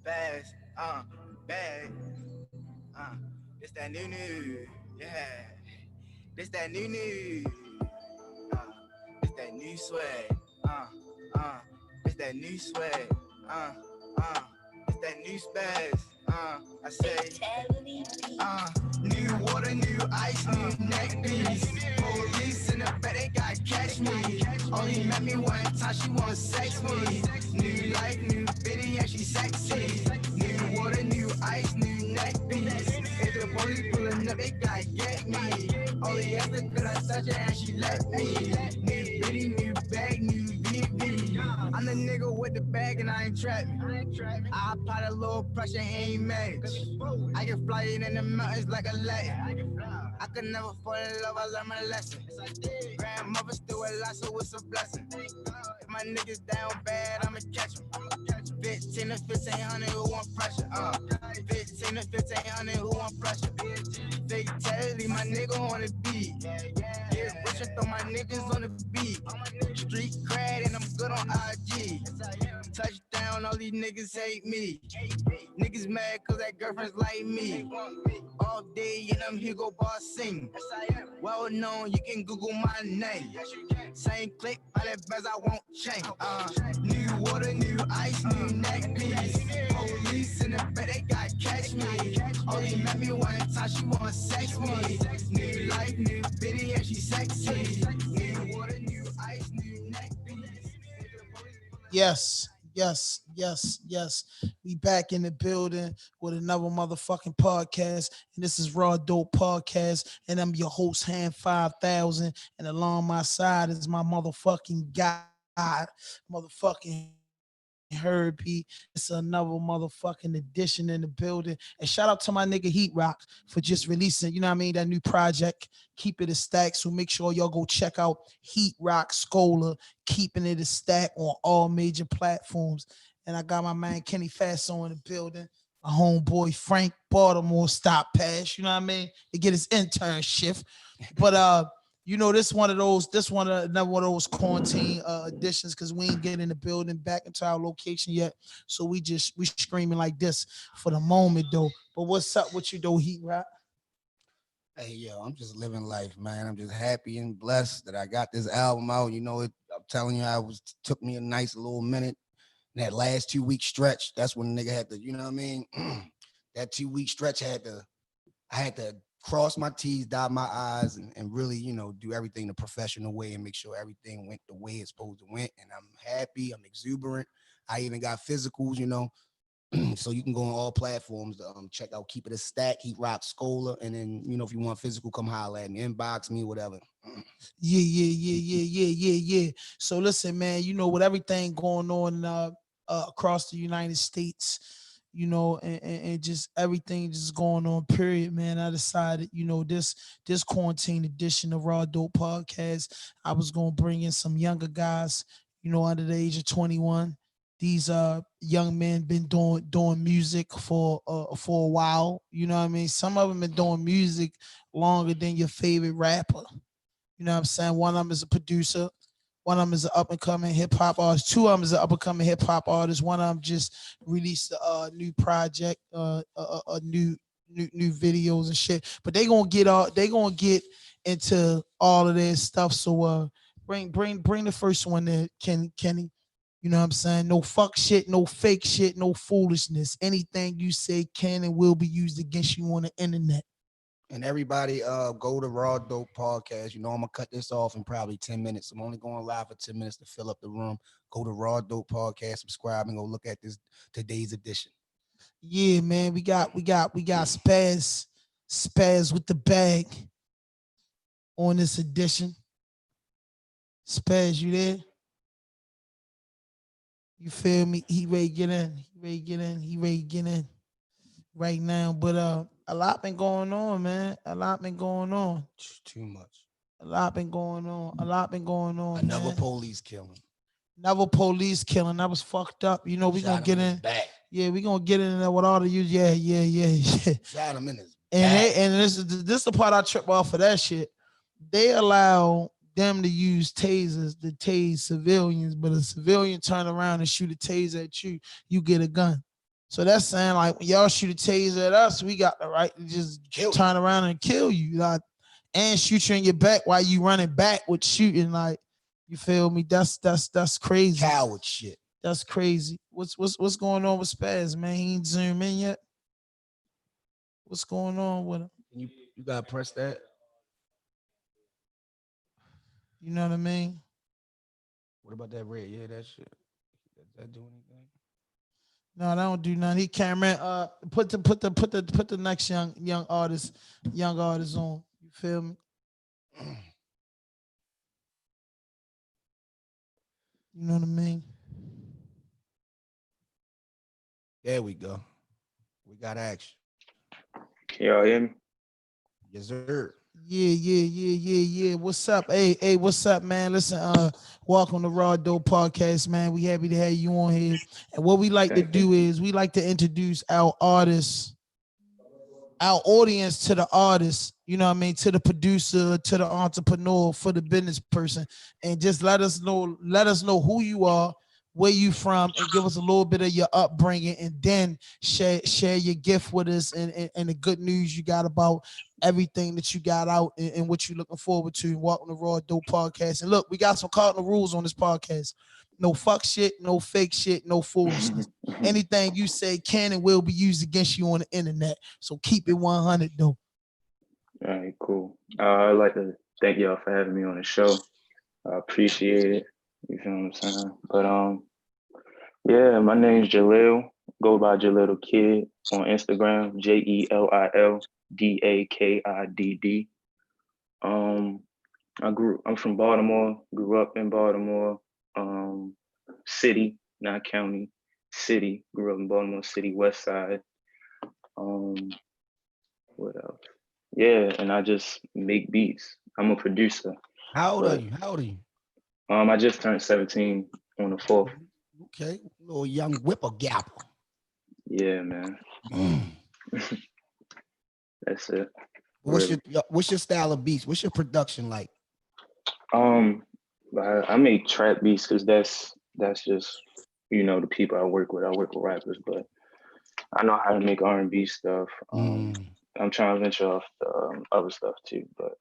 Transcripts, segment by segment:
Spaze, bag, uh, this that new, yeah. This that new, uh, this that new swag, uh, uh, this that new swag, uh, uh, this that new Spaze, I say, uh, new water, new ice, new neck beats. Police in the bed, they gotta catch me. Only met me one time, she wanna sex me. New life, new bitty, and she sexy. New water, new ice, new neck beats. If the police pulling up, they gotta get me. Only after could I touch her and she let me. New bitty, new bag, new VV. I'm the nigga with the bag and I ain't trapping. I apply a little pressure, ain't mad. I can fly it in the mountains like a Latin. I could never fall in love, I learned my lesson. Grandmother still alive, so it's a blessing. If my niggas down bad, I'ma catch 'em. 15 to 1500, who want pressure? 15 to 1500, who want pressure? Fatality, my nigga on the beat. Get rich and throw my niggas on the beat. Street cred and I'm good on IG. Touchdown, all these niggas hate me. Niggas mad cause that girlfriend's like me. All day in them Hugo Boss sing. Well known, you can Google my name. Same click, all that best I won't change. New water, new ice, new neck piece. Police in the bed, they gotta catch me. Only met me one time, she wanna sex me. New life, new bitty, and she sexy. New water, new ice, new neck piece. Yes, yes. We back in the building with another motherfucking podcast. And this is Raw Dope Podcast. And I'm your host, Hand 5000. And along my side is my motherfucking guy, motherfucking Herbie. It's another motherfucking edition in the building. And shout out to my nigga Heat Rock for just releasing, you know what I mean, that new project. Keep it a stack. So make sure y'all go check out Heat Rock Scholar, keeping it a stack on all major platforms. And I got my man Kenny Faso in the building. My homeboy Frank Baltimore stop pass, you know what I mean? To get his internship. But this one of another one of those quarantine editions because we ain't getting the building back into our location yet. So we screaming like this for the moment though. But what's up with you though, Heat Rock? Hey yo, I'm just living life, man. I'm just happy and blessed that I got this album out. I'm telling you, took me a nice little minute. And that last 2 week stretch, that's when the nigga had to, you know what I mean? That 2 week stretch I had to cross my T's, dot my I's, and really, do everything the professional way and make sure everything went the way it's supposed to went. And I'm happy, I'm exuberant. I even got physicals. So you can go on all platforms to check out Keep It a Stack, Heat Rock Scholar. And then, if you want physical, come holler at me, inbox me, whatever. Yeah. So listen, man, with everything going on across the United States, and just everything just going on, period, man. I decided, this quarantine edition of Raw Dope Podcast, I was gonna bring in some younger guys, under the age of 21. These young men been doing music for a while. You know what I mean? Some of them been doing music longer than your favorite rapper. You know what I'm saying? One of them is a producer. One of them is an up and coming hip hop artist. Two of them is an up and coming hip hop artist. One of them just released a new project, a new videos and shit. But they gonna get into all of their stuff. So bring the first one there, Kenny. You know what I'm saying? No fuck shit, no fake shit, no foolishness. Anything you say can and will be used against you on the internet. And everybody, go to Raw Dope Podcast. I'm gonna cut this off in probably 10 minutes. I'm only going live for 10 minutes to fill up the room. Go to Raw Dope Podcast, subscribe, and go look at this today's edition. Yeah, man. We got Spaz with the bag on this edition. Spaz, you there? You feel me? He ready to get in. He ready to get in right now. But a lot been going on, man. A lot been going on. Too much. A lot been going on. Another man. police killing. Another police killing. That was fucked up. We Shot gonna get in. Back. Yeah, we gonna get in there with all of you. Yeah. Shot him in his and back. This is the part I trip off for that shit. They allow them to use tasers to tase civilians, but a civilian turn around and shoot a taser at you, you get a gun. So that's saying like when y'all shoot a taser at us, we got the right to just turn around and kill you, like, and shoot you in your back while you running back with shooting. Like, you feel me? That's crazy. Coward shit. That's crazy. What's going on with Spaz, man? He ain't zoomed in yet. What's going on with him? You gotta press that. You know what I mean? What about that red? Yeah, that shit. Does that do anything? No, that don't do nothing. He cameraman. Put the next young artist on. You feel me? You know what I mean? There we go. We got action. Can y'all hear me? Yes, sir. Yeah. What's up? Hey, what's up, man? Listen, welcome to RAWDOPE Podcast, man. We happy to have you on here. And what we like to do is we like to introduce our artists, our audience to the artist, you know what I mean, to the producer, to the entrepreneur, for the business person, and just let us know who you are, where you from, and give us a little bit of your upbringing, and then share your gift with us and the good news you got about everything that you got out and what you're looking forward to. Welcome to RAWDOPE Podcast. And look, we got some cardinal rules on this podcast. No fuck shit, no fake shit, no foolishness. Anything you say can and will be used against you on the internet. So keep it 100 though. All right, cool. I'd like to thank y'all for having me on the show. I appreciate it. You feel what I'm saying? But yeah, my name's Jalil. Go by Jelildakidd on Instagram, JELILDAKIDD. I'm from Baltimore, grew up in Baltimore, city, not county, city, grew up in Baltimore City, West Side. What else? Yeah, and I just make beats. I'm a producer. How old are you? I just turned 17 on the 4th. Okay, little young whipper-gapper. Yeah, man. That's it. What's your style of beats? What's your production like? I make trap beats because that's just, you know, the people I work with. I work with rappers, but I know how to make R&B stuff. I'm trying to venture off the other stuff too, but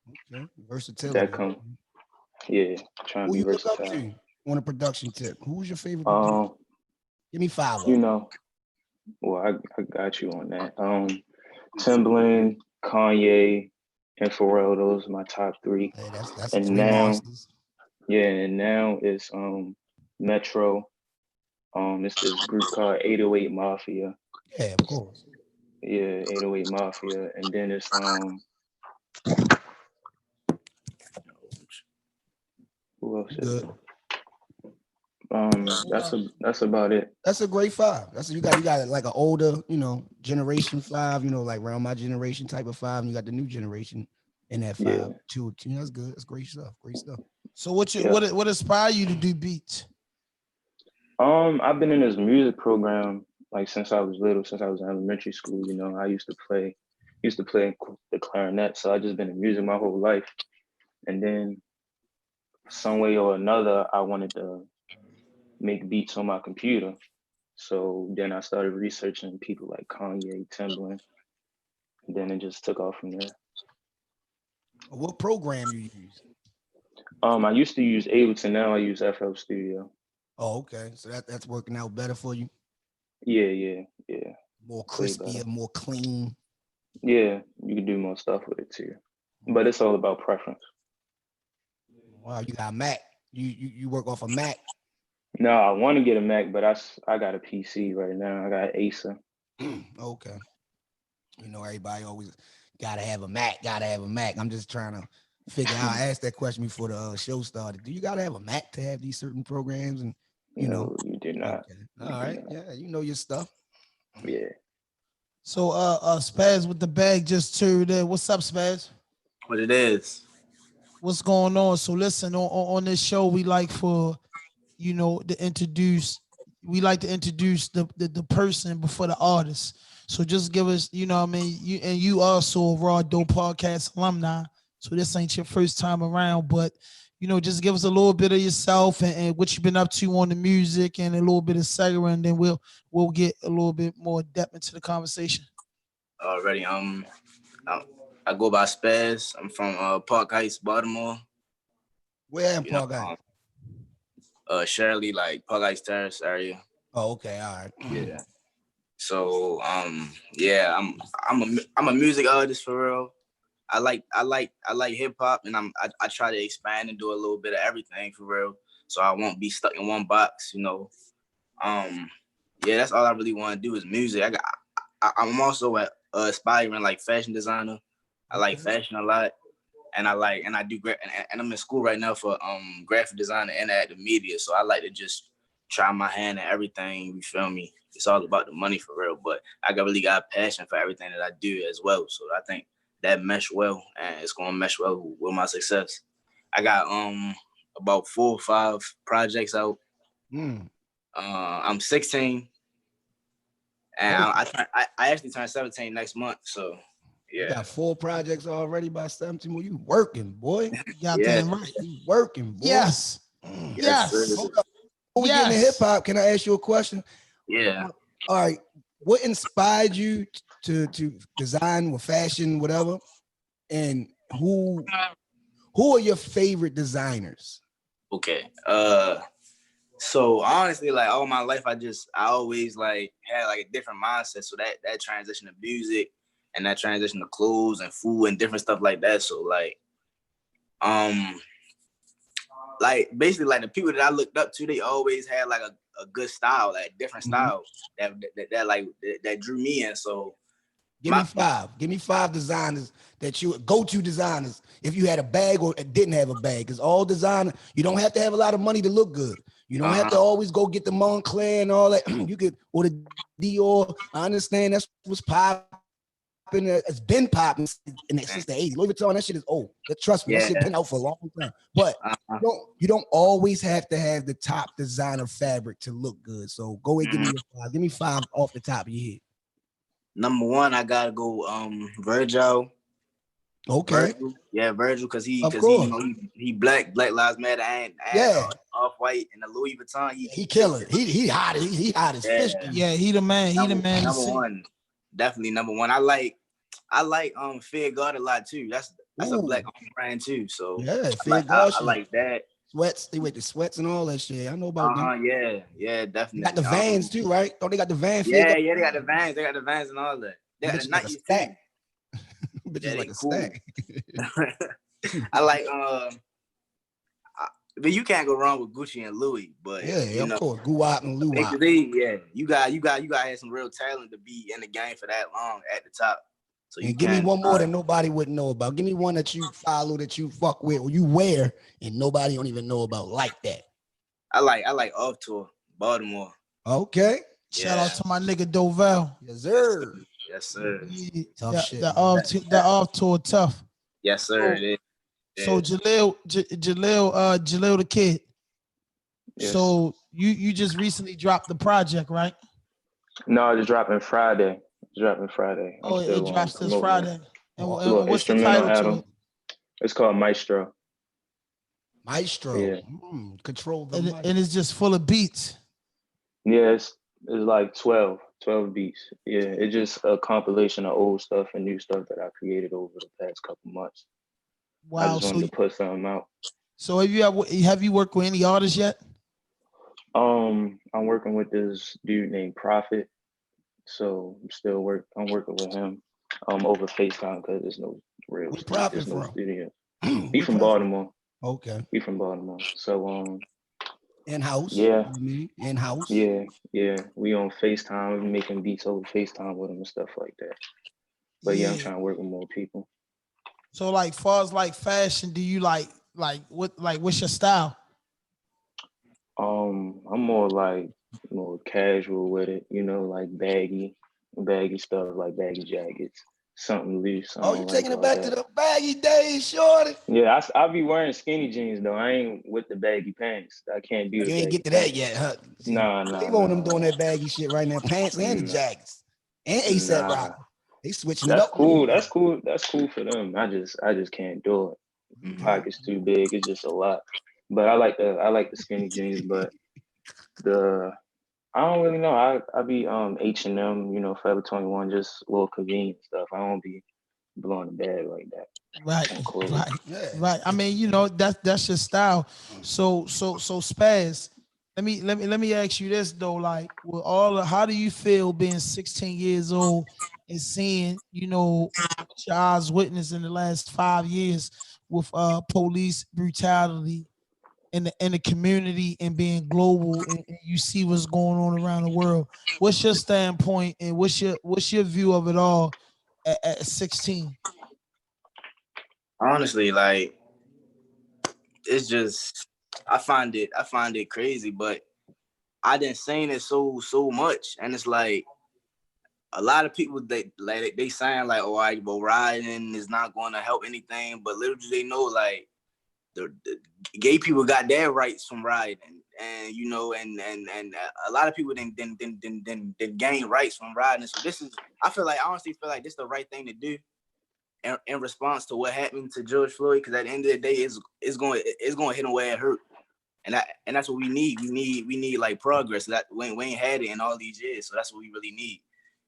versatility. That come, yeah. Trying Who to be you versatile. look up to on a production tip? Who's your favorite producer? Give me 5. You know, well, I got you on that. Timbaland, Kanye, and Pharrell. Those are my top 3. Hey, that's and three now, monsters. yeah, and now it's Metro. It's this group called 808 Mafia. Yeah, of course. Yeah, 808 Mafia, and then it's who else is it? That's about it. That's a great 5. You got like an older, you know, generation 5, you know, like around my generation type of 5, and you got the new generation in that 5 too. You know, that's good. That's great stuff. So what inspired you to do beats? I've been in this music program like since I was little, since I was in elementary school. You know, I used to play the clarinet, so I just been in music my whole life. And then some way or another, I wanted to make beats on my computer. So then I started researching people like Kanye, Timbaland, and then it just took off from there. What program you use? I used to use Ableton, now I use FL Studio. Oh, okay. So that's working out better for you? Yeah. More crispier, more clean. Yeah, you can do more stuff with it too. But it's all about preference. Wow, you got a Mac. You work off a Mac? No, I want to get a Mac, but I got a PC right now. I got Acer. Okay. You know, everybody always gotta have a Mac. I'm just trying to figure out. I asked that question before the show started. Do you gotta have a Mac to have these certain programs? And you know, you do not. Okay. All right. Yeah, you know your stuff. Yeah. So Spaz with the bag just tuned in. What's up, Spaz? What it is? What's going on? So listen, on this show, we like to introduce the person before the artist. So just give us, you know what I mean? You also a RAWDOPE Podcast alumni. So this ain't your first time around, but just give us a little bit of yourself and what you've been up to on the music and a little bit of Segura, and then we'll get a little bit more depth into the conversation. Already, I go by Spaze. I'm from Park Heights, Baltimore. Where in Park Heights? Shirley, like Park Heights Terrace area. Oh, okay, all right. Yeah. So yeah, I'm a music artist for real. I like hip hop, and I try to expand and do a little bit of everything for real. So I won't be stuck in one box, Yeah, that's all I really want to do is music. I'm also an aspiring like fashion designer. I like fashion a lot, and I do great. And I'm in school right now for graphic design and interactive media. So I like to just try my hand at everything. You feel me? It's all about the money for real, but I really got a passion for everything that I do as well. So I think that mesh well, and it's gonna mesh well with my success. I got about 4 or 5 projects out. I'm 16, and I actually turn 17 next month. So yeah, you got 4 projects already by 17. Well, you working, boy. Goddamn right. You working, boy. Yes. Yes. Hold up. Before we get into hip hop, can I ask you a question? Yeah. All right. What inspired you to design with fashion, whatever? And who are your favorite designers? Okay. So honestly, like all my life, I always like had like a different mindset. So that transition to music and that transition to clothes and food and different stuff like that. So like basically like the people that I looked up to, they always had like a good style, like different styles that drew me in. So give me 5 designers that you go-to designers if you had a bag or didn't have a bag. Because all designer, you don't have to have a lot of money to look good. You don't have to always go get the Moncler and all that. You could, or the Dior. I understand that's what's popping. It's been popping since the 80s. Louis Vuitton, that shit is old. Trust me, that shit been out for a long time. But you don't always have to have the top designer fabric to look good. So go ahead, give me your 5. Give me 5 off the top of your head. Number 1, I gotta go Virgil. Okay. Virgil, because he black Lives Matter, and Off-White and the Louis Vuitton. He killing. He hot. He hot as fish. Yeah, he the man. He the man. Number 1, definitely number 1. I like Fear God a lot too. That's a black brand too. So yeah, I like that. Sweats, they wear the sweats and all that shit. I know about them. Yeah, definitely. They got the Vans too, right? Don't they got the Vans? Yeah, they got the Vans. They got the Vans and all that. They got the Nike stack. Bitches like a stack. I like but you can't go wrong with Gucci and Louis. But of course, Guwap and Luwap. You got to have some real talent to be in the game for that long at the top. So and give me one more that nobody would know about. Give me one that you follow, that you fuck with, or you wear, and nobody don't even know about like that. I like Outta, Baltimore. Okay. Shout out to my nigga Dovell. Yes, sir. Yes, sir. Tough shit. The Outta tough. Yes, sir. So jelildakidd. Yes. So you just recently dropped the project, right? No, it's dropping Friday. Oh, it drops this Friday. And what's the title to it? It's called Maestro. Yeah. Control the mic. And it's just full of beats. Yeah, it's like 12 beats. Yeah, it's just a compilation of old stuff and new stuff that I created over the past couple months. Wow. I just wanted to put something out. So have you worked with any artists yet? I'm working with this dude named Prophet. So I'm working with him over FaceTime because there's no real studio. He from Baltimore. Okay. He from Baltimore. So in-house. Yeah. In-house. Yeah. We on FaceTime, we making beats over FaceTime with him and stuff like that. But I'm trying to work with more people. So like far as like fashion, do you what's your style? I'm more casual with it, like baggy stuff, like baggy jackets, something loose. You taking it back to the baggy days, shorty? Yeah, I be wearing skinny jeans though. I ain't with the baggy pants. I can't do. You ain't get to that yet, huh? Nah. They want them doing that baggy shit right now, pants and the jackets, and ASAP Rock. They switching it up. Cool. That's cool for them. I just can't do it. pockets too big. It's just a lot. But I like the skinny jeans, but I don't really know. I be H&M, you know, Forever 21, just a little convenient stuff. I don't be blowing the bag like that. Right, right, Yeah. right. I mean, you know, that's your style. So Spaz, let me ask you this though. Like, with how do you feel being 16 years old and seeing, you know, what your eyes witnessed in the last 5 years with police brutality in the community and being global, and you see what's going on around the world? What's your standpoint and what's your view of it all at 16? Honestly, like, it's just I find it crazy, but I didn't seen it so much, and it's like a lot of people they saying like, oh, well, riding is not going to help anything, but little do they know, like, the gay people got their rights from riding, and you know, and a lot of people then gain rights from riding. So I honestly feel like this is the right thing to do in response to what happened to George Floyd, because at the end of the day, it's going to hit him where it hurt. And that's what we need. We need like progress. That we ain't had it in all these years. So that's what we really need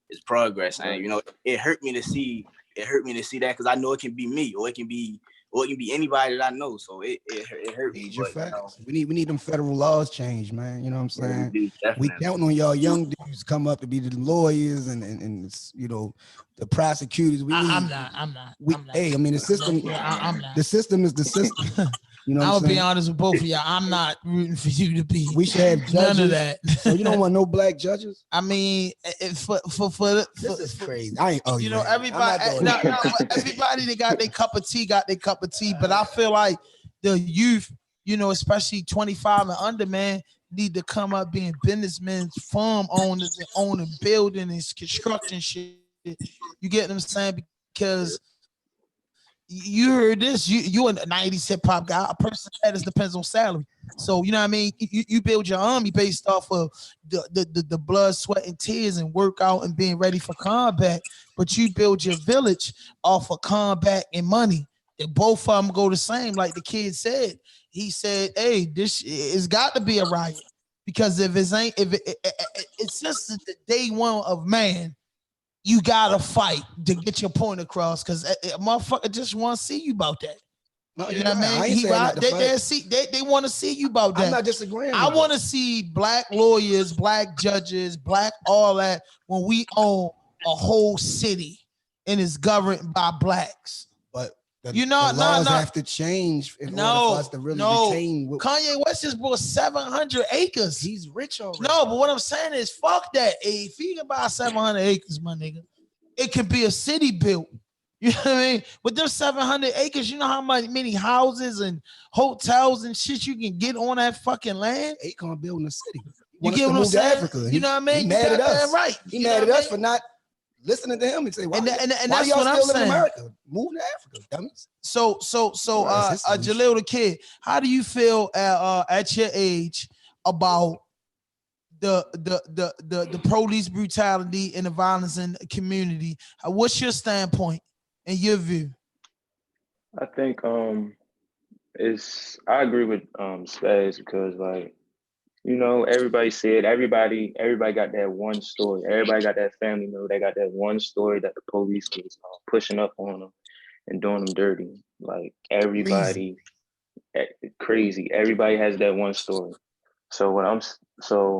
is progress. And you know, it hurt me to see that, because I know it can be me, or it can be anybody that I know. So it hurt me. Major But, you know, facts. We need them federal laws changed, man. You know what I'm saying? We definitely. counting on y'all young dudes to come up to be the lawyers and you know, the prosecutors. I'm not. Hey, I mean the system. I'm not. The system is the system. You know what I'll I'm saying? be honest with both of y'all. I'm not rooting for you to be. We should have judges. None of that. So you don't want no black judges? I mean, This is crazy. I ain't. Oh, you know, everybody. Everybody that got their cup of tea got their cup of tea. But I feel like the youth, you know, especially 25 and under, man, need to come up being businessmen, farm owners, and owning building and construction shit. You get what I'm saying? Because you heard this, you a 90s hip hop guy, a person status depends on salary. So you know what I mean? You build your army based off of the blood, sweat, and tears and workout and being ready for combat. But you build your village off of combat and money. And both of them go the same. Like the kid said, he said, hey, this it's got to be a riot. Because if it's just the day one of man, you gotta fight to get your point across, because a motherfucker just want to see you about that. No, you know what I mean? They want to see you about that. I'm not disagreeing. I want to see black lawyers, black judges, black all that when we own a whole city and it's governed by blacks. But the laws have to change in order for us to really retain. Kanye West just bought 700 acres. He's rich already. No, but what I'm saying is, fuck that. If you can buy 700 acres, my nigga, it could be a city built. You know what I mean? With them 700 acres, you know how many houses and hotels and shit you can get on that fucking land? Akon building a city. You get what I'm saying? Africa. You know what I mean? He mad at us. Right. He mad at us for not listening to him and say, why, and why that's y'all what I'm still saying. in America? Move to Africa, dummies. So, Jelildakidd, how do you feel at your age about the police brutality and the violence in the community? What's your standpoint and your view? I think I agree with Spaze, because, like, you know, everybody said everybody got that one story. Everybody got that family member. They got that one story that the police was pushing up on them and doing them dirty. Like, everybody crazy. Everybody has that one story. So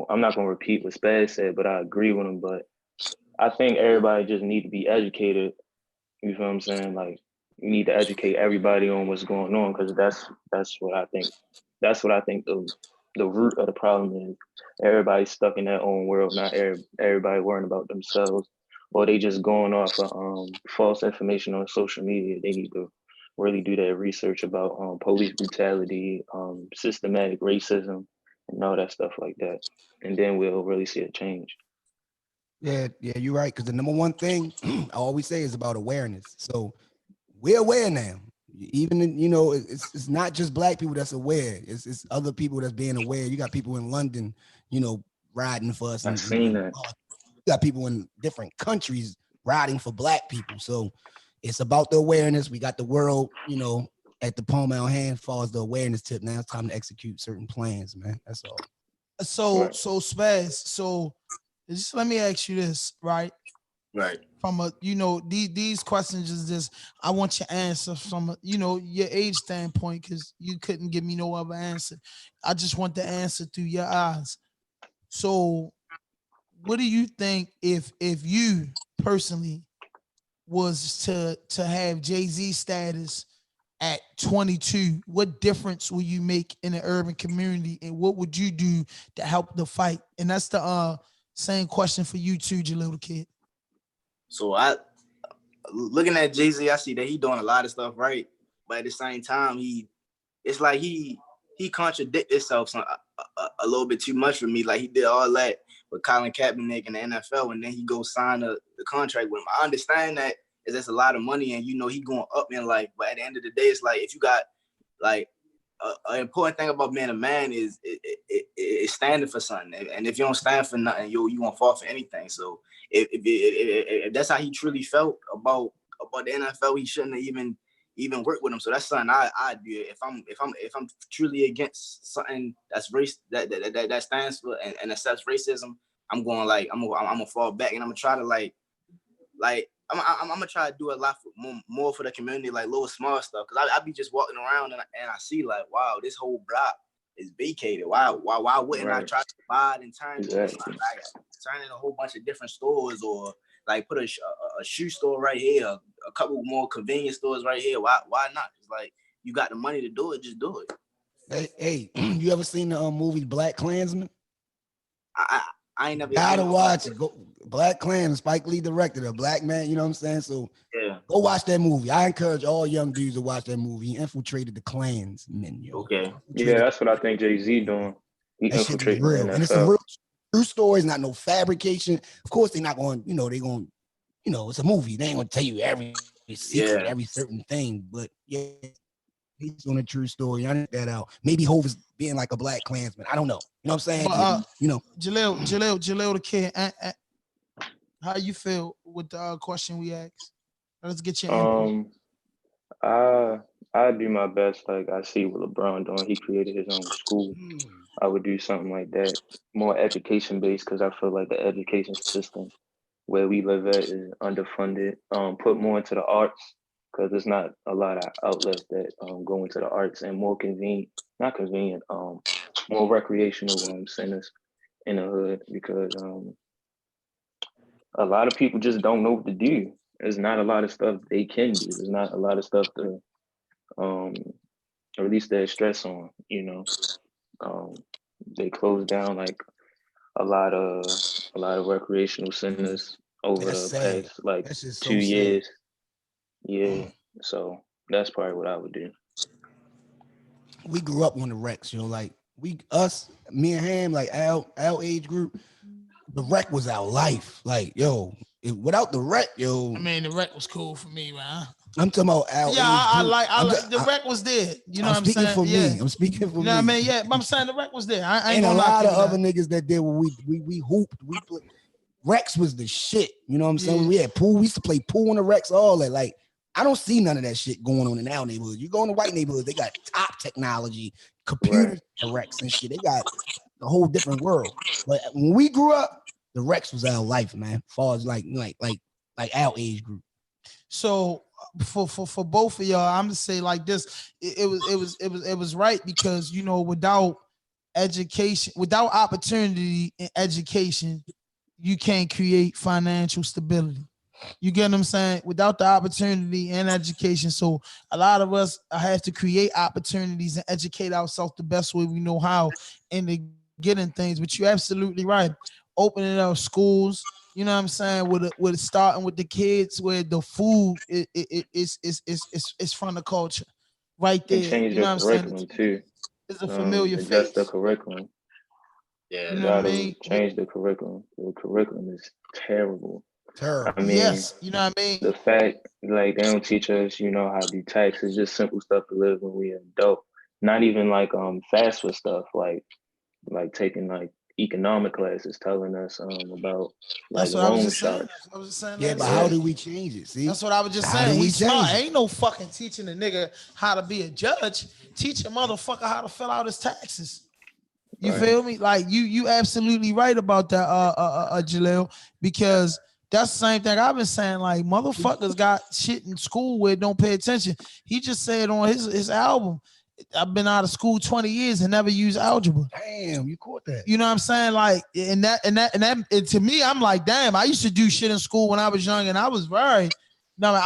I'm not gonna repeat what Spaz said, but I agree with him. But I think everybody just need to be educated. You feel what I'm saying? Like, you need to educate everybody on what's going on, because that's what I think. That's what I think the root of the problem is. Everybody's stuck in their own world, not everybody worrying about themselves, or they just going off of false information on social media. They need to really do their research about police brutality, systematic racism, and all that stuff like that. And then we'll really see a change. Yeah, you're right. Because the number one thing I always say is about awareness. So we're aware now. Even you know, it's not just black people that's aware. It's other people that's being aware. You got people in London, you know, riding for us. I've seen that. You got people in different countries riding for black people. So it's about the awareness. We got the world, you know, at the palm of our hand as far as the awareness tip. Now it's time to execute certain plans, man. That's all. So Spaz, so just let me ask you this, right? Right. From a, these questions is just, I want your answer from a, your age standpoint, because you couldn't give me no other answer. I just want the answer through your eyes. So what do you think if you personally was to have Jay-Z status at 22, what difference will you make in the urban community, and what would you do to help the fight? And that's the same question for you too, Jelildakidd. So looking at Jay-Z, I see that he doing a lot of stuff right, but at the same time, it's like he contradict himself a little bit too much for me. Like, he did all that with Colin Kaepernick in the NFL, and then he go sign the contract with him. I understand that that's a lot of money, and he going up in life. But at the end of the day, it's like, if you got like an important thing about being a man is it standing for something, and if you don't stand for nothing, you won't fall for anything. So if that's how he truly felt about the NFL, he shouldn't have even work with him. So that's something I do. If I'm truly against something that's race that stands for and accepts racism, I'm gonna fall back, and I'm gonna try to I'm gonna try to do a lot more for the community, like little small stuff. Cause I be just walking around and I see like, wow, this whole block is vacated. Why wouldn't I try to buy it and turn in a whole bunch of different stores, or like put a shoe store right here, a couple more convenience stores right here? Why not? It's like, you got the money to do it, just do it. Hey, you ever seen the movie Black Klansman? I ain't never gotta watch it. Go Black Klansman, Spike Lee directed, a black man, you know what I'm saying? So yeah, go watch that movie. I encourage all young dudes to watch that movie. He infiltrated the Klansmen, yo. Okay. Yeah, that's what I think Jay-Z doing. He that shit is infiltrating real. the And it's a NFL. real true story. It's not no fabrication. Of course, they're not going, they're going, it's a movie. They ain't gonna tell you every secret, every certain thing. But yeah, he's on a true story. I need that out. Maybe Hov is being like a Black Klansman. I don't know. You know what I'm saying? But, Jalil the kid, how you feel with the question we asked? Let's get your input. I do my best. Like, I see what LeBron doing. He created his own school. I would do something like that, more education based, because I feel like the education system where we live at is underfunded. Put more into the arts, because there's not a lot of outlets that go into the arts, and more more recreational centers in the hood, because a lot of people just don't know what to do. There's not a lot of stuff they can do. There's not a lot of stuff to release their stress on, they closed down like a lot of recreational centers over That's the sad. past like That's just 2 so years. sad. Yeah. So that's probably what I would do. We grew up on the Rex, like me and him, like our age group, the Rec was our life. Like, without the Rec, I mean, the Rec was cool for me, man. I'm talking about our age group. I like the Rec was there. You know what I'm saying? For me. I'm speaking for me. You know what I mean? Yeah, but I'm saying the Rec was there. I ain't and a lot of other that. niggas that did what we hooped, we played. Rex was the shit. You know what I'm saying? When we had pool, we used to play pool in the Rex, all that. Like, I don't see none of that shit going on in our neighborhood. You go in the white neighborhood, they got top technology, computers, Rex and shit. They got a whole different world. But when we grew up, the Rex was our life, man. As far as like our age group. So for both of y'all, I'm gonna say like this: it was right, because without education, without opportunity in education, you can't create financial stability. You get what I'm saying? Without the opportunity and education, so a lot of us have to create opportunities and educate ourselves the best way we know how, and to get in things. But you're absolutely right. Opening up schools, you know what I'm saying, with starting with the kids, where the food is from the culture, right there. And change You know the what I'm curriculum saying? too. It's a familiar Adjust the face. curriculum. Yeah, You know what I mean? Change the curriculum. The curriculum is terrible. Terrible. I mean, yes, you know what I mean? the fact, like, they don't teach us, how to do taxes, just simple stuff to live when we adult. Not even like fast food stuff, like taking like economic classes telling us about like That's what I was loan just saying. sharks. That's what I was just saying. Yeah, but That's how it. do we change it? See, That's what I was just How saying. do we He's smart. change it? Ain't no fucking teaching a nigga how to be a judge. Teach a motherfucker how to fill out his taxes. You Right. feel me? Like you absolutely right about that, Jaleel, because that's the same thing I've been saying. Like motherfuckers got shit in school where don't pay attention. He just said on his album, I've been out of school 20 years and never used algebra. Damn, you caught that. You know what I'm saying? Like, and to me, I'm like, damn, I used to do shit in school when I was young and I was I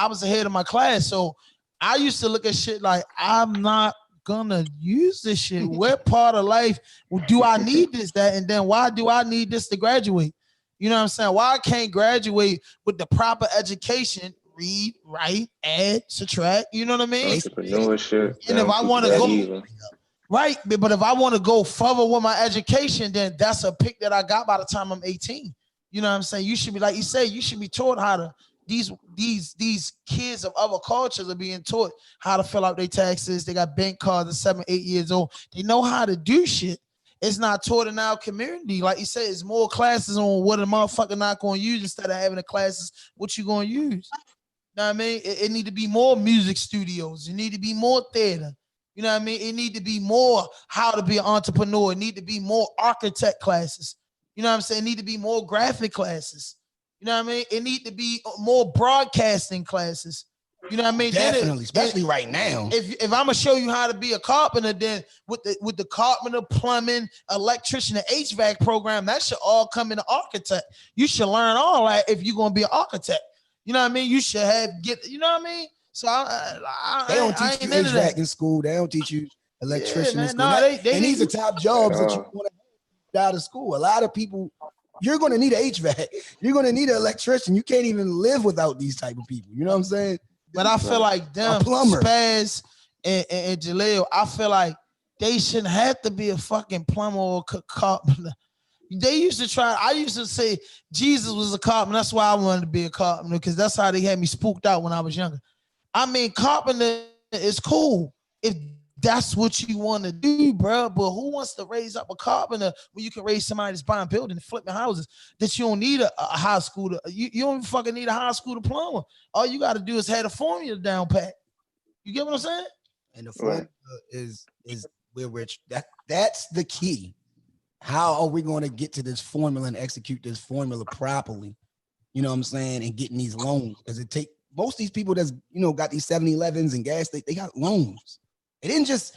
was ahead of my class. So I used to look at shit like, I'm not gonna use this shit. What part of life do I need this, that, and then why do I need this to graduate? You know what I'm saying? Why I can't graduate with the proper education, read, write, add, subtract, you know what I mean? Entrepreneurship. And if I want to go, either. right, but if I want to go further with my education, then that's a pick that I got by the time I'm 18. You know what I'm saying? You should be, like you say, you should be taught how to, these kids of other cultures are being taught how to fill out their taxes. They got bank cards at 7, 8 years old. They know how to do shit. It's not taught in our community. Like you said, it's more classes on what a motherfucker not going to use instead of having the classes what you going to use. You know what I mean? It need to be more music studios. It need to be more theater. You know what I mean? It need to be more how to be an entrepreneur. It need to be more architect classes. You know what I'm saying? It need to be more graphic classes. You know what I mean? It need to be more broadcasting classes. You know what I mean? Definitely, especially right now. If I'm gonna show you how to be a carpenter, then with the carpenter, plumbing, electrician, and HVAC program, that should all come in the architect. You should learn all that if you're gonna be an architect. You know what I mean? You should you know what I mean? So They don't teach you HVAC in school. They don't teach you electrician in school. No, and these are top jobs that you want to get out of school. A lot of people, you're going to need an HVAC. You're going to need an electrician. You can't even live without these type of people. You know what I'm saying? But I feel like them, Spaze and Jaleel, I feel like they shouldn't have to be a fucking plumber or carpenter. They used to try. I used to say Jesus was a carpenter. That's why I wanted to be a carpenter, because that's how they had me spooked out when I was younger. I mean, carpenter is cool if that's what you want to do, bro. But who wants to raise up a carpenter when you can raise somebody that's buying buildings, flipping houses, that you don't need a high school to, you don't even fucking need a high school diploma. All you got to do is have the formula down pat. You get what I'm saying? And the formula is where that's the key. How are we going to get to this formula and execute this formula properly? You know what I'm saying? And getting these loans, because it take most of these people that's, got these 7-Elevens and gas, they got loans. They didn't just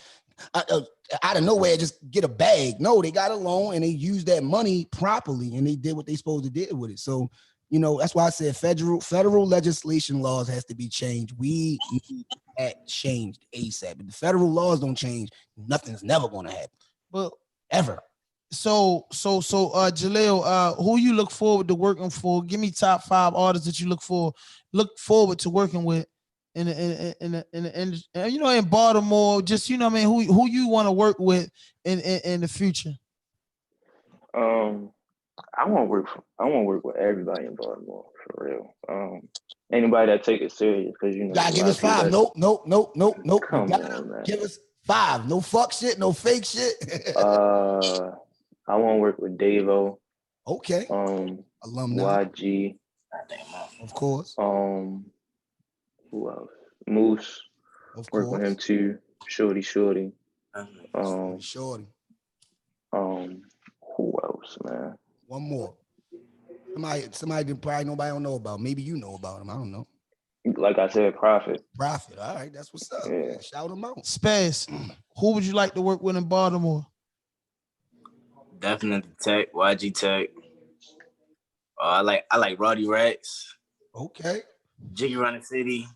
out of nowhere just get a bag. No, they got a loan and they used that money properly and they did what they supposed to do with it. So, that's why I said federal legislation laws has to be changed. We need that changed ASAP. If the federal laws don't change, nothing's never going to happen. Well, ever. So, Jaleel, who you look forward to working for? Give me top 5 artists that you look forward to working with in Baltimore. Just who you want to work with in the future. I want to work with everybody in Baltimore for real. Anybody that take it serious, because gotta give us 5. Nope. Come on, man. Give us 5. No fuck shit, no fake shit. I want to work with Davo. Okay. Alumni. YG. Of course. Who else? Moose. Of work course. with him too. Shorty. Shorty. Who else, man? One more. Somebody that probably nobody don't know about. Maybe you know about him. I don't know. Like I said, Prophet. All right, that's what's up. Yeah. Shout him out. Spaze, who would you like to work with in Baltimore? Definitely Tech, YG Tech. I like Roddy Rex. Okay. Jiggy Running City.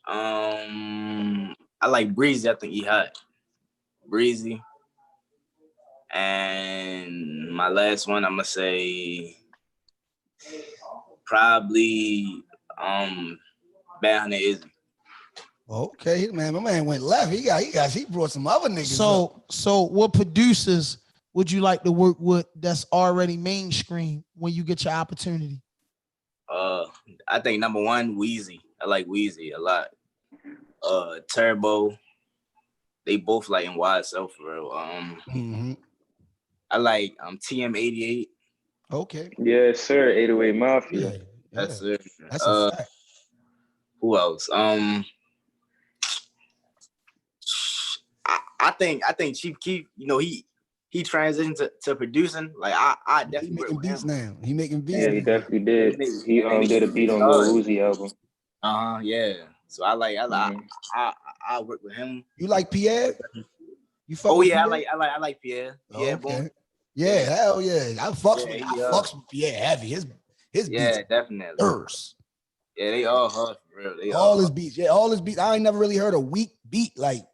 I like Breezy. I think he hot. Breezy. And my last one, I'm gonna say probably Bad Hunter Izzy. Okay, man. My man went left. He brought some other niggas. So what producers would you like to work with that's already mainstream when you get your opportunity? I think number 1, Weezy. I like Weezy a lot. Turbo. They both like in YSL for real. I like TM88. Okay. Yes, sir. 808 Mafia. Yeah. That's it. That's a fact. Who else? I think Chief Keef, you know, he transitioned to producing. Like I He definitely work making with beats him. now. He making beats. Yeah, he now. definitely did. He did a beat on Lil Uzi album. Yeah. So I Mhm. work with him. You like Pierre? You fuck Oh with yeah, Pierre? I like Pierre. Pierre Okay. Boone. Yeah, hell yeah. I fucks with Pierre heavy. His beats definitely. burst. Yeah, they all hard for real. They all his beats. Yeah, all his beats. I ain't never really heard a weak beat. Like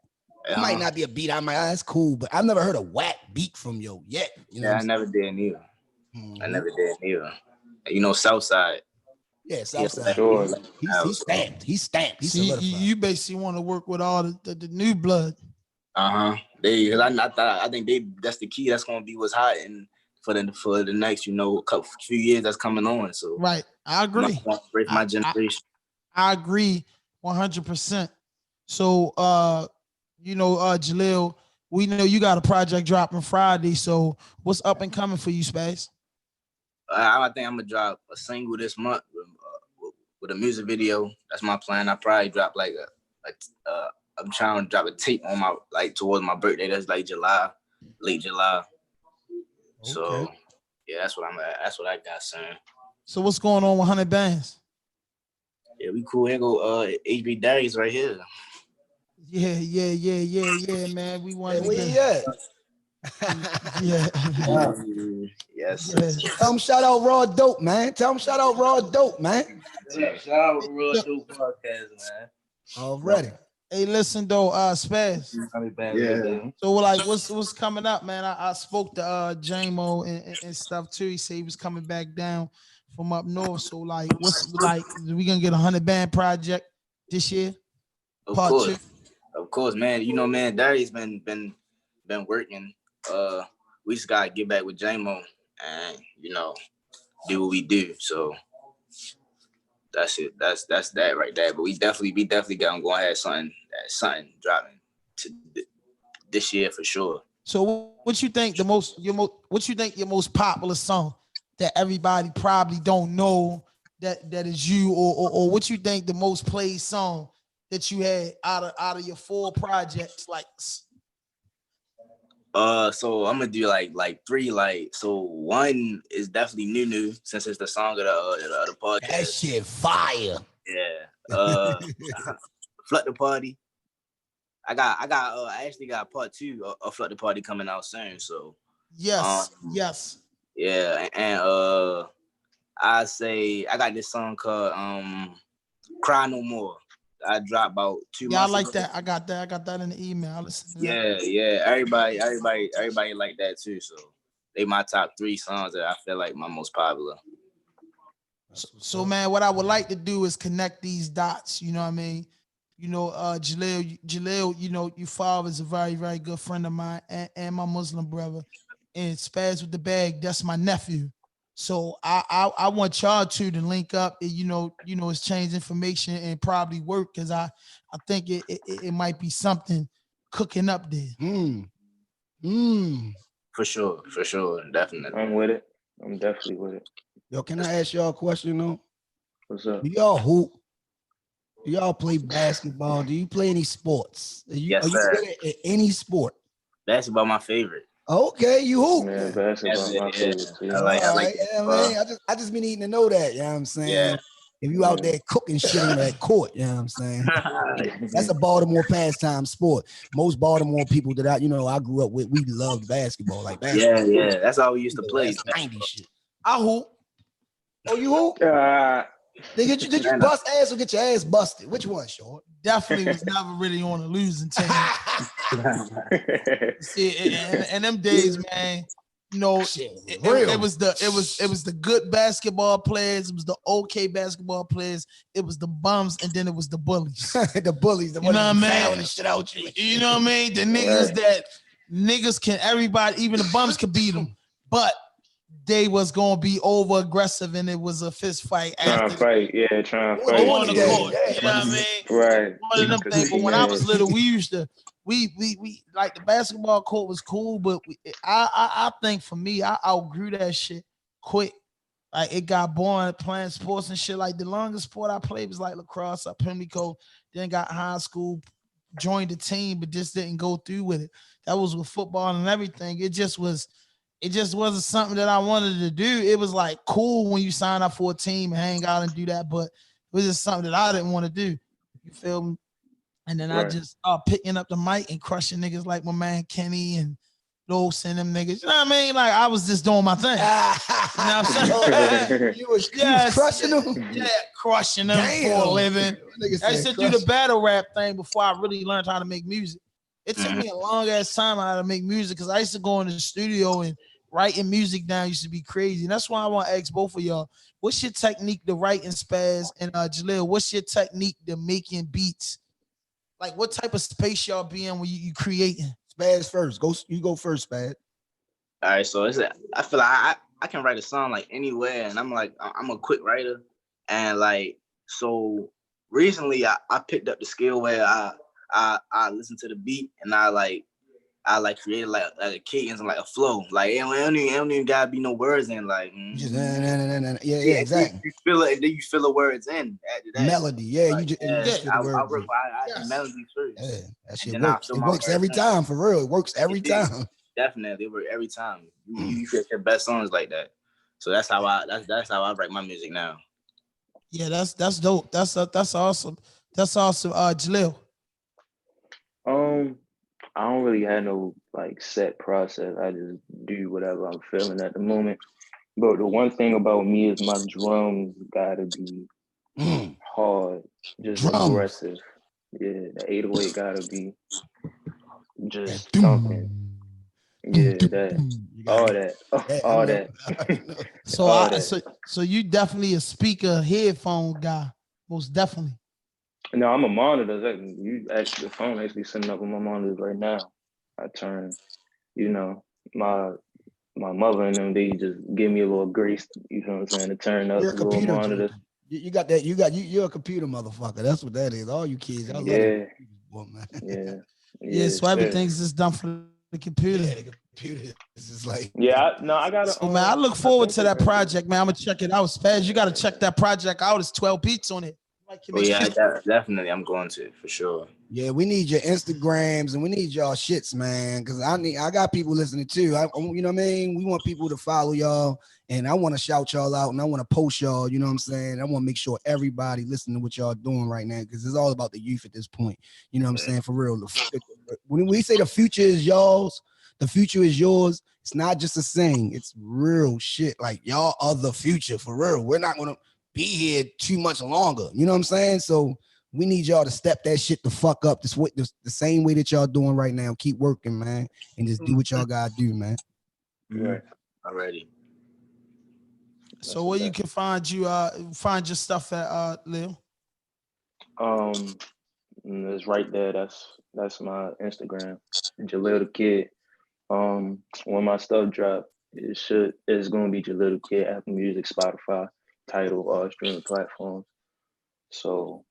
it might Uh-huh. not be a beat. I'm like, that's cool, but I've never heard a whack beat from yo yet. You know Yeah, I never did neither. Mhm. I never did neither. You know, Southside. Yeah, Southside. Sure. He's stamped. He's stamped. He's See, solidified. you basically want to work with all the new blood. Cause I think that's the key. That's gonna be what's hot and for the next, you know, few years that's coming on. So Right, I agree. Break my generation. I agree 100%. So you know, Jalil, we know you got a project dropping Friday. So what's up and coming for you, Spaze? I think I'm gonna drop a single this month with a music video. That's my plan. I probably drop like I'm trying to drop a tape on my towards my birthday. That's like July, late July. Okay. So yeah, that's what I'm at. That's what I got, son. So what's going on with 100 Bands? Yeah, we cool. Here go HB Darius right here. Yeah, man. We want to get. Yeah. Yes. Tell them shout out RAWDOPE, man. Tell them shout out RAWDOPE, man. Shout out RAWDOPE Podcast, man. Already. Hey, listen though, Spaz. Yeah. So like, what's coming up, man? I spoke to J-Mo and stuff too. He said he was coming back down from up north. So like, what's like? We gonna get a 100 Band project this year? Of course, man. You know, man, Darius been working. We just gotta get back with J-Mo and you know do what we do. So that's it. That's that right there. But we definitely gonna go ahead something dropping to this year for sure. So what you think your most popular song that everybody probably don't know that is you, or what you think the most played song that you had out of your 4 projects? Like so I'm gonna do like 3. So 1 is definitely new since it's the song of the podcast. That shit fire. Yeah. Flood the Party. I actually got part 2 of Flood the Party coming out soon. So yes. Yeah, and I say I got this song called Cry No More. I dropped about 2 months. Yeah, I like ago. that. I got that in the email. Listen. Yeah. Everybody like that too. So they my top 3 songs that I feel like my most popular. So man, what I would like to do is connect these dots. You know what I mean? You know, Jalil, you know, your father is a very, very good friend of mine and my Muslim brother. And Spaz with the Bag, that's my nephew. So I want y'all two to link up and, you know, exchange information and probably work, because I think it might be something cooking up there. For sure, definitely. I'm with it. I'm definitely with it. Yo, can I ask y'all a question though? What's up? Do y'all hoop? Do y'all play basketball? Do you play any sports? Yes, are you good at any sport? Basketball my favorite. Okay, you hoop. Man, basketball my favorite too. I like man. I just been needing to know that. You know what I'm saying? Yeah. If you out there cooking shit on that court, you know what I'm saying? That's a Baltimore pastime sport. Most Baltimore people that I grew up with, we loved basketball. Like basketball. Yeah. That's how we used to play. 90 shit. I hoop. Oh, you hoop? Did you bust ass or get your ass busted? Which one, Short? Definitely was never really on a losing team. See, and them days, man, you know, it was the good basketball players, it was the okay basketball players, it was the bums, and then it was the bullies. The bullies, you know what I mean? The shit out you. You know what I mean? The niggas that niggas can, everybody, even the bums could beat them, but they was gonna be over aggressive, and it was a fist fight. Trying to fight. You know what I mean? Right. One of them things. But when I was little, we used to we like the basketball court was cool, but I think for me, I outgrew that shit quick. Like it got boring playing sports and shit. Like the longest sport I played was like lacrosse at Pimlico. Then got high school, joined the team, but just didn't go through with it. That was with football and everything. It just wasn't something that I wanted to do. It was like cool when you sign up for a team and hang out and do that, but it was just something that I didn't want to do. You feel me? And then I just picking up the mic and crushing niggas like my man Kenny and Los and them niggas. You know what I mean? Like I was just doing my thing. You know what I'm saying? you was crushing them? Yeah, crushing them for a living. I used to do the battle rap thing before I really learned how to make music. It took me a long ass time how to make music because I used to go in the studio and writing music down used to be crazy. And that's why I want to ask both of y'all, what's your technique to writing, Spaz and Jalil? What's your technique to making beats? Like what type of space y'all be in when you creating? Spaz first. You go first, Spaz. All right, so I feel like I can write a song like anywhere, and I'm a quick writer, and like so recently I picked up the skill where I listen to the beat and I created like a cadence and like a flow. Like it don't even gotta be no words in. Like just yeah, exactly. You feel it, and then you fill the words in after that. Melody, yeah. Like, you just I work the melody first. Yeah, that shit works. It works every time, for real. It works every time. Definitely, it works every time. You create your best songs like that. So that's how I write my music now. Yeah, that's dope. That's awesome. That's awesome. Jalil. I don't really have no like set process. I just do whatever I'm feeling at the moment. But the one thing about me is my drums gotta be hard, just aggressive. Yeah, the 808 gotta be just thumping. Yeah, all that. So you definitely a speaker headphone guy, most definitely. No, I'm a monitor. The phone actually sitting up on my monitors right now. I turn, my mother and them, they just give me a little grace, you know what I'm saying, to turn up the little monitor. You got that. You're a computer motherfucker. That's what that is. All you kids. I love it. Yeah. So everything's just done for the computer. Yeah, the computer is just like. I got it. So man, I look forward to that project, man. I'm gonna check it out. Spaz, you gotta check that project out. It's 12 beats on it. Definitely. I'm going to for sure. Yeah, we need your Instagrams and we need y'all shits, man. Cause I got people listening too. You know what I mean? We want people to follow y'all, and I want to shout y'all out, and I want to post y'all. You know what I'm saying? I want to make sure everybody listening to what y'all doing right now, because it's all about the youth at this point. You know what I'm saying? For real. When we say the future is y'all's, the future is yours. It's not just a saying. It's real shit. Like y'all are the future for real. We're not gonna be here too much longer. You know what I'm saying? So we need y'all to step that shit the fuck up the same way that y'all doing right now. Keep working, man, and just do what y'all gotta do, man. Right. Already. So where you can find your stuff at, Lil? It's right there. That's my Instagram, Jelildakidd. When my stuff drop, it's gonna be Jelildakidd, Apple Music, Spotify, Tidal, all streaming platforms. So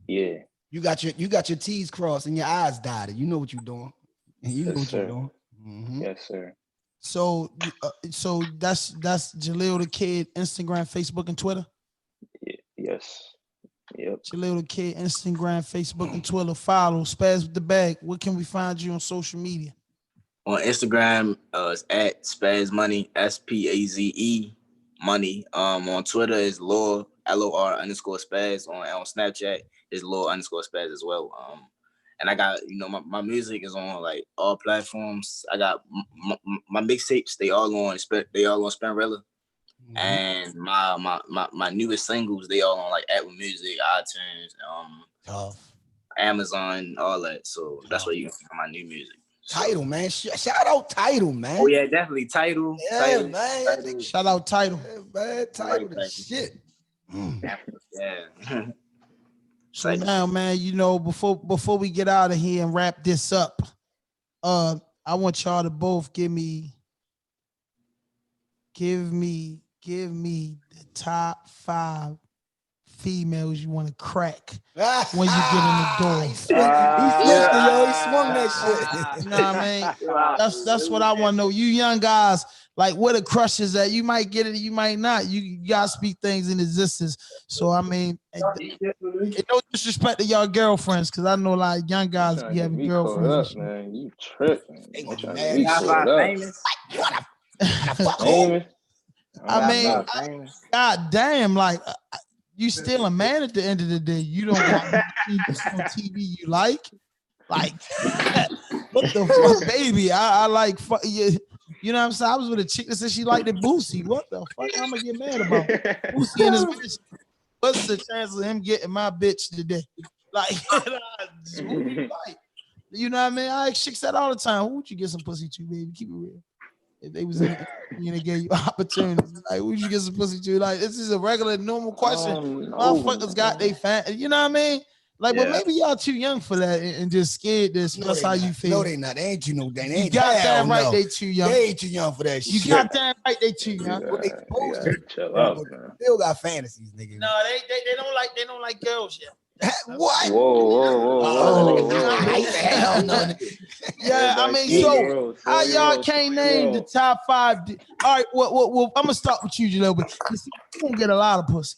yeah. You got your T's crossed and your I's dotted. You know what you're doing. And you know what you're doing. Mm-hmm. Yes, sir. So that's Jelildakidd, Instagram, Facebook, and Twitter. Yes. Yep. Jelildakidd, Instagram, Facebook, and Twitter. Follow Spaz with the Bag. Where can we find you on social media? On Instagram, it's at Spaze Money, SPAZE Money. On Twitter is LOR _Spaz. On Snapchat is LOR _Spaz as well. And I got, my music is on like all platforms. I got my mixtapes. They all on Spinrilla. Mm-hmm. And my newest singles, they all on like Apple Music, iTunes, Amazon, all that. So that's where you can find my new music. Tidal, man. Shout out Tidal, man. Oh yeah, definitely Tidal. Yeah, Tidal, man. Tidal. Shout out Tidal. Yeah, man. Tidal the shit. Yeah. So now, man, before we get out of here and wrap this up, I want y'all to both give me the top 5 females you want to crack when you get in the door? He switched, yo. He swung that shit. You know what I mean? That's what I want to know. You young guys, like where the crush is at. You might get it, you might not. You gotta speak things in existence. So I mean, no disrespect to y'all girlfriends, because I know a lot of young guys be having girlfriends. Up, man, you tripping? Famous. Famous. I mean, god damn, like you still a man at the end of the day. You don't want on TV you like what the fuck, baby? I like fuck you. You know what I'm saying? I was with a chick that said she liked the Boosie. What the fuck? I'm gonna get mad about Boosie and his bitch. What's the chance of him getting my bitch today? Like, you know what I mean? I ask chicks that all the time. Who would you get some pussy to, baby? Keep it real. If they was in the and they gave you opportunities, like, who would you get some pussy to? Like, this is a regular, normal question. Motherfuckers got they fan. You know what I mean? Like, but maybe y'all too young for that and just scared to express how you feel. No, they not. They ain't you know. They ain't. You got that right. They too young. They ain't too young for that shit. You got that right. They too young. What they supposed to? Chill out, man. Still got fantasies, nigga. No, they don't like girls yet. What? Whoa. Hell no. Yeah, I mean, so how y'all can't name the top 5? All right, well, I'm gonna start with you, Jaleel, but you see, you gonna get a lot of pussy.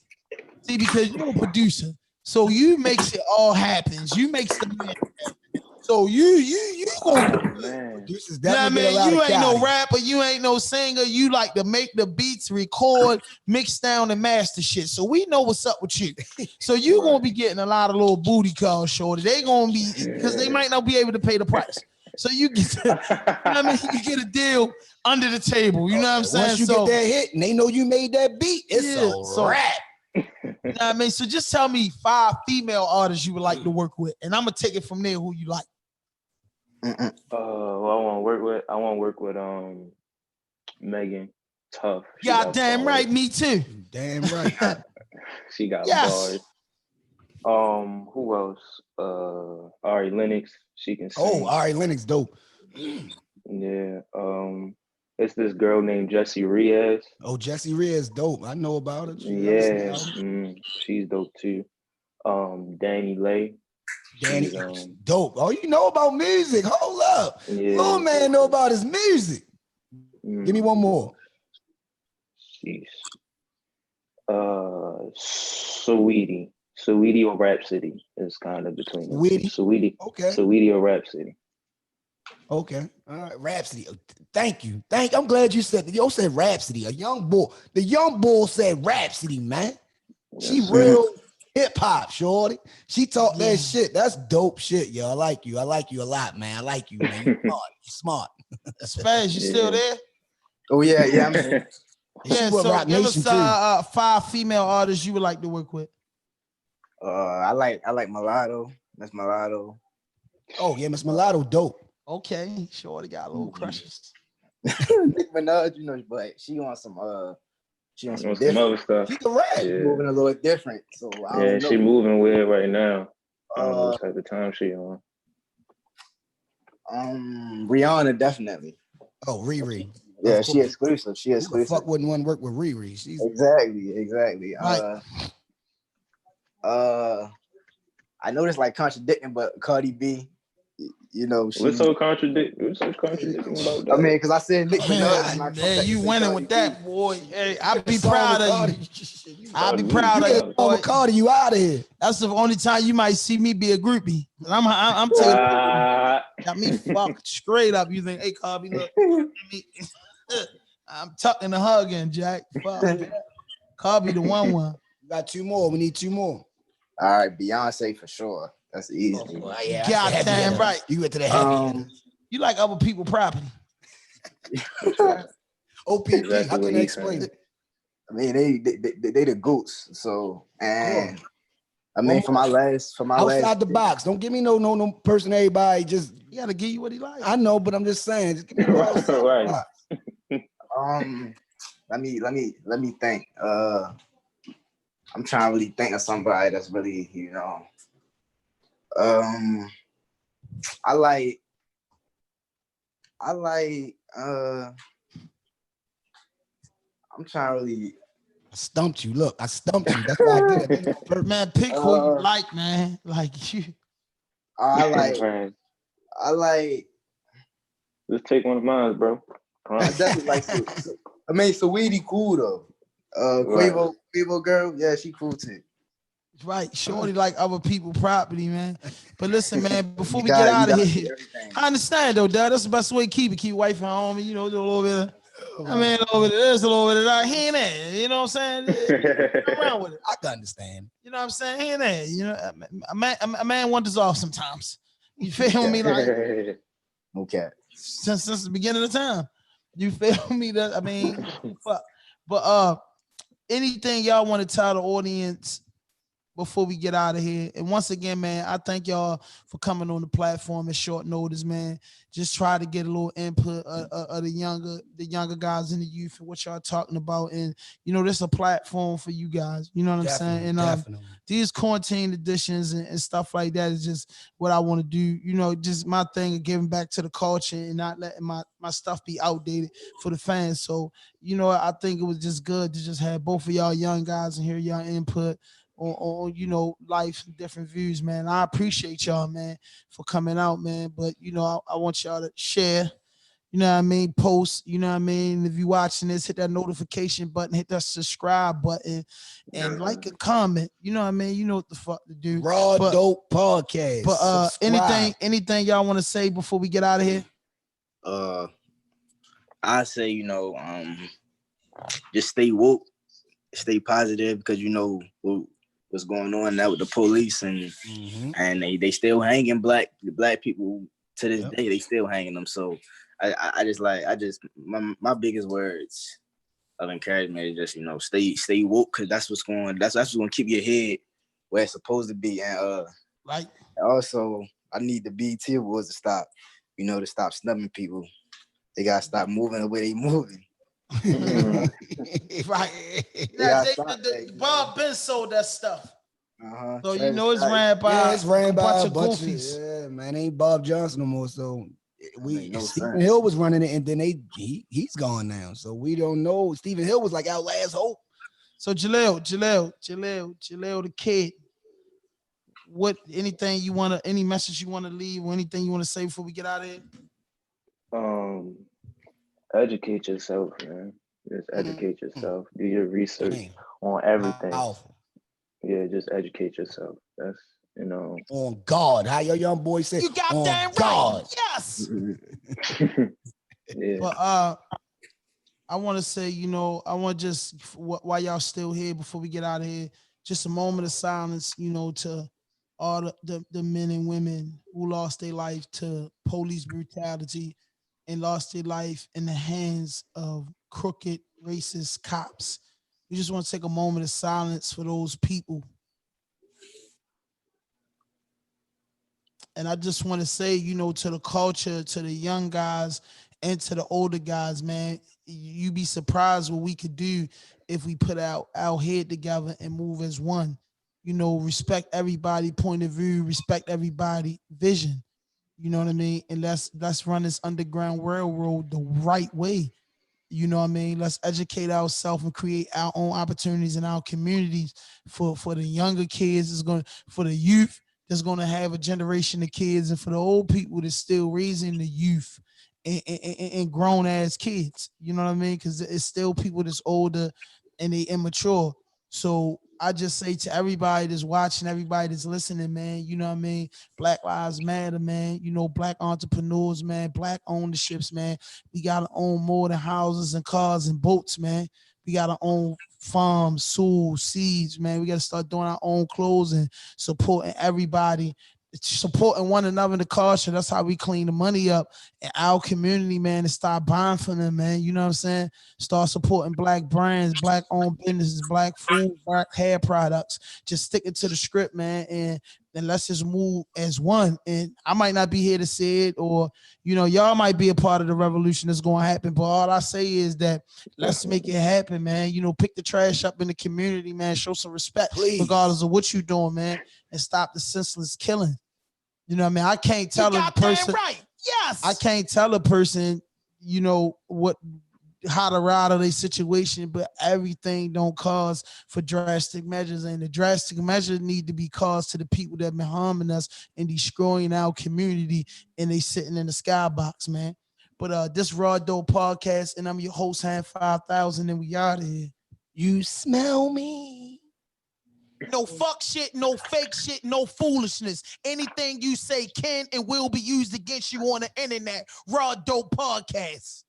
See, because you're a producer, so you makes it all happens. You makes the man happen. So you gonna you ain't no rapper, you ain't no singer. You like to make the beats, record, mix down, and master shit. So we know what's up with you. So you gonna be getting a lot of little booty calls, shorty. They gonna be because they might not be able to pay the price. So you get, you know what I mean, you get a deal under the table. You know what I'm saying? Once you get that hit, and they know you made that beat, it's a wrap. You know what I mean? So just tell me 5 female artists you would like to work with, and I'm gonna take it from there. Who you like? Well, I want to work with Megan. Tough. God damn right, me too. Damn right. She got bars. Who else? Ari Lennox. She can sing. Oh, Ari Lennox, dope. Yeah. It's this girl named Jessie Reyes. Oh, Jessie Reyes, dope. I know about her. Yeah, she's dope too. Danny Lay. Danny, dope. Oh, you know about music. Hold up. Yeah. Little man know about his music. Give me one more. Jeez. Sweetie or Rhapsody is kind of between them. Sweetie. Okay. Sweetie or Rhapsody. Okay. All right. Rhapsody. Thank you. I'm glad you said that. You said Rhapsody. A young boy. The young bull said Rhapsody, man. She real hip hop, shorty. She talk that shit. That's dope shit, yo. I like you. I like you a lot, man. I like you, man. You're smart. Spaze, you still there? Oh yeah, I'm here. Yeah, so give us 5 female artists you would like to work with. I like Mulatto. Miss Mulatto. Oh yeah, Miss Mulatto, dope. Okay, shorty got a little crushes. Nicki Minaj, you know, but she on some other stuff. She can rap. She's moving a little different. So I don't know. She moving weird right now. I don't know what type of time she on. Rihanna definitely. Oh, Riri. Yeah, she exclusive. She exclusive. Who the fuck wouldn't want to work with Riri? She's exactly. Right. I know this like contradicting, but Cardi B, you know, what's so contradicting about that? I mean, because I said Nicki Minaj. Yeah, you winning with that, boy. Hey, I'd be proud of you. I'd be proud of you, boy. Cardi, you out of here. That's the only time you might see me be a groupie. I'm telling you, got me fucked straight up. You think, hey, Cardi, look, I'm tucking the hug in, Jack. Fuck. Cardi the one. You got 2 more. We need 2 more. All right, Beyonce for sure. That's the easy. Oh, yeah, God damn right. You went to the heavy. You like other people property. OPP, exactly. How can I explain it? I mean, they the goots. So, and I mean, for my last outside the box. Don't give me no person. Everybody just you gotta give you what he likes. I know, but I'm just saying. Just give me the outside the box. Let me think. I'm trying to really think of somebody that's really, you know. I like I'm trying to really I stumped you. Look, I stumped you. That's why I did it. Man, pick who you like, man. Like you. I Man, like. just take one of mine, bro. I definitely like. I mean, Saweetie cool though. Quavo girl, yeah, she cool too. Right, shorty like other people property, man. But listen, man, before we get out of here, I understand though, Dad. That's the best way to keep it. Keep wife and home, you know, do a little bit of, I mean, a little bit of this, a little bit of that. He ain't there, you know what I'm saying? Around with it. I can understand. You know what I'm saying? He ain't there. You know, a man wanders off sometimes. You feel me? Like, okay. Since the beginning of the time. You feel me? That I mean, but anything y'all want to tell the audience before we get out of here? And once again, man, I thank y'all for coming on the platform at short notice, man. Just try to get a little input of the younger guys and the youth and what y'all talking about. And you know, this is a platform for you guys. You know what I'm saying? And these quarantine editions and stuff like that is just what I want to do. You know, just my thing of giving back to the culture and not letting my stuff be outdated for the fans. So, you know, I think it was just good to just have both of y'all young guys and hear y'all input on you know, life and different views, man. I appreciate y'all, man, for coming out, man. But you know, I want y'all to share, you know what I mean, post, you know what I mean. If you watching this, hit that notification button, hit that subscribe button, and like and comment. You know what I mean. You know what the fuck to do. RAWDOPE Podcast. But anything y'all want to say before we get out of here? I say, you know, just stay woke, stay positive, because you know what's going on now with the police and they still hanging black people to this day. They still hanging them. So I just my biggest words of encouragement is just, you know, stay woke, because that's what's going to keep your head where it's supposed to be. And right. Also, I need the BT Awards to stop snubbing people. They gotta stop moving the way they moving. Right. Yeah, Bob Ben sold that stuff. So you know it's ran by a bunch of goofies. Yeah, man, ain't Bob Johnson no more. So Stephen Hill was running it, and then he's gone now. So we don't know. Stephen Hill was like our last hope. So Jalil the kid. What any message you want to leave or anything you want to say before we get out of here? Educate yourself, man. Just educate yourself. Do your research on everything. Yeah, just educate yourself. That's, you know. On God. How your young boy said, you got on that God. Right. Yes. Yeah. But I want to say, you know, I want just while y'all still here before we get out of here, just a moment of silence, you know, to all the men and women who lost their life to police brutality and lost their life in the hands of crooked, racist cops. We just want to take a moment of silence for those people. And I just want to say, you know, to the culture, to the young guys and to the older guys, man, you be surprised what we could do if we put our head together and move as one. You know, respect everybody point of view, respect everybody vision. You know what I mean? And let's run this underground railroad the right way. You know what I mean? Let's educate ourselves and create our own opportunities in our communities for the younger kids. For the youth that's going to have a generation of kids, and for the old people that's still raising the youth and grown ass kids. You know what I mean? Because it's still people that's older and they immature. So I just say to everybody that's watching, everybody that's listening, man, you know what I mean? Black Lives Matter, man. You know, black entrepreneurs, man. Black ownerships, man. We got to own more than houses and cars and boats, man. We got to own farms, schools, seeds, man. We got to start doing our own clothes and supporting everybody, supporting one another in the culture. That's how we clean the money up in our community, man, and start buying from them, man. You know what I'm saying? Start supporting black brands, black owned businesses, black food, black hair products. Just sticking to the script, man, and let's just move as one. And I might not be here to say it, or, you know, y'all might be a part of the revolution that's going to happen, but all I say is that let's make it happen, man. You know, pick the trash up in the community, man. Show some respect, please, regardless of what you're doing, man, and stop the senseless killing. You know what I mean? I can't tell a person. Right. Yes. I can't tell a person, you know, what how to ride on their situation, but everything don't cause for drastic measures, and the drastic measures need to be caused to the people that been harming us and destroying our community, and they sitting in the skybox, man. But this Raw Dope Podcast, and I'm your host, Hand 5000, and we out of here. You smell me? No fuck shit, no fake shit, no foolishness. Anything you say can and will be used against you on the internet. Raw Dope Podcast.